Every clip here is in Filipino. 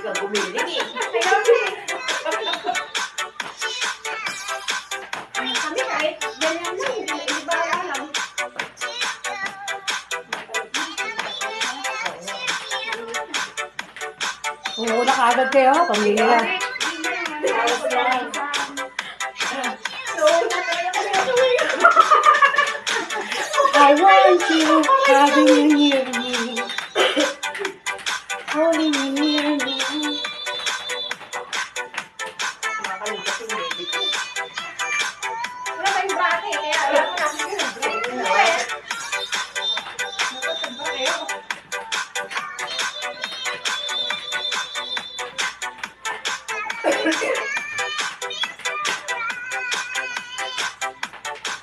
ka gumiling eh. Ayaw eh. Kami kahit ganyan lang, hindi ba alam? Una ka agad kayo, pamilya. I want you, having you near me. Holding you near me. Makakalimutan yung baby ko. Wala tayong bate, kaya alam ko natin yun.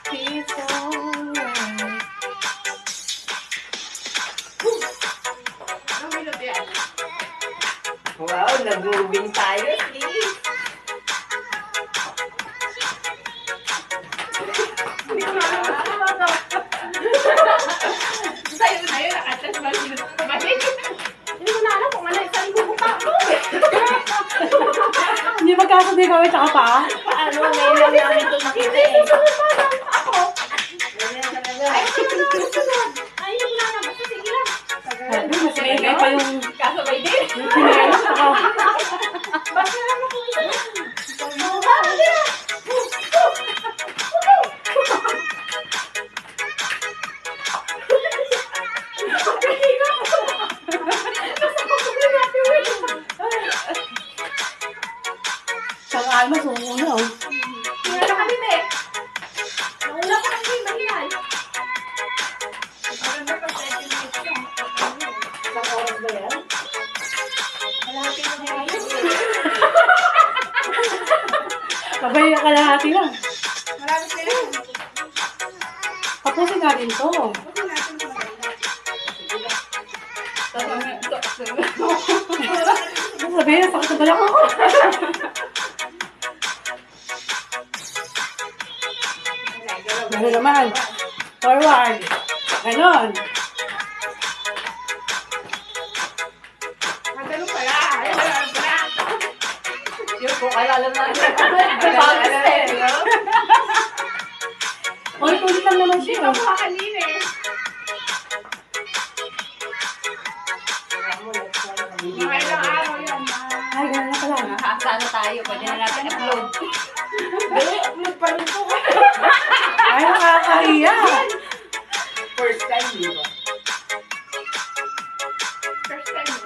It's alright. Anong minute yan? Wow, nag-moving tayo, please. Sa'yo, nakatas ba sila sa kabalik? Hindi ko na alam kung ano yung sa'yo bubuka ko. Hindi magkasabay kami tsaka pa. Paano? Ngayon lang namin ito nakita eh. Ako. Ganyan talaga. Ay, hindi ko na alam. Basta sige lang. Mas maingay pa yung Kasabay din. sinelas tsaka. Basta lang ako isa. Buka, hindi na. Tsaka almas, umuuna oh. Tingnan na kami, be. Nauna ko kami, mahiyan. Maganda pa sa atin yung ito. Isang oras ba yan? Malaki na tayo. Sabay yung kalahati lang. Marami sila. Tapusin natin to. Huwag natin ito maganda. Sabihin, sakit na pala ko. Ano naman? Forward. Ganon. Ganun pala. Ayun, ganun pala. Yung po, kaya alam natin. Bago step, no? Ulit-ulit lang naman Hindi siya. pa mukha kanina eh. Mga ilang araw yan. Ay, ganun na pala. Nakakasana tayo. Pwede na natin upload. Dali, upload pa rin po. Ay, nakakahiya. First time, di ba? First time eh.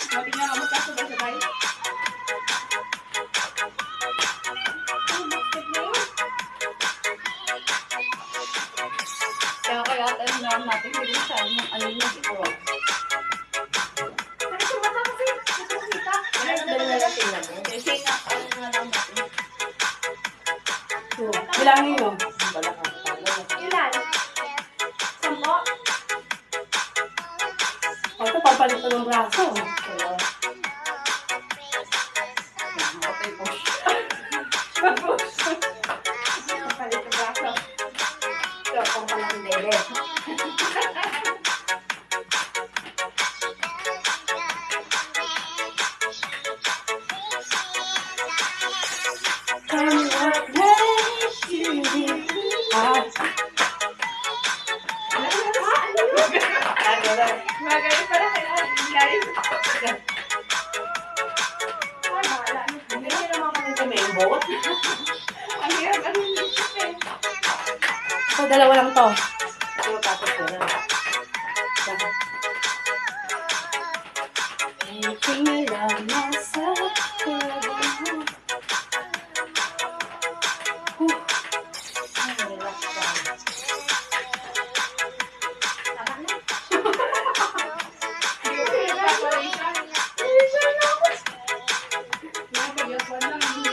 Mati nga naman kasabay-sabay. Kaya tayo naman natin bilisan yung ano yun dito. Ano yung mata kasi? Nakakita. Dali na lang tingnan mo. Kasi nga, ano nga lang natin. Bilangin nyo. Wala kang pala. Ilan? Sampo? O, ito, pampalit ko ng braso. Okay po. Kapalit yung braso. Ito, kung palang dede. Come what makes you ah, Magaling pala kailangan. Guys. Ay, bahala. Hindi naman kami sa main boat. Ang hirap. Ang hirap eh. ito, dalawa lang to. Pero tapos ko na. Anything you love myself. Relax ka. Tama na. Preparation. Preparation ako. Yung pag-yapon lang.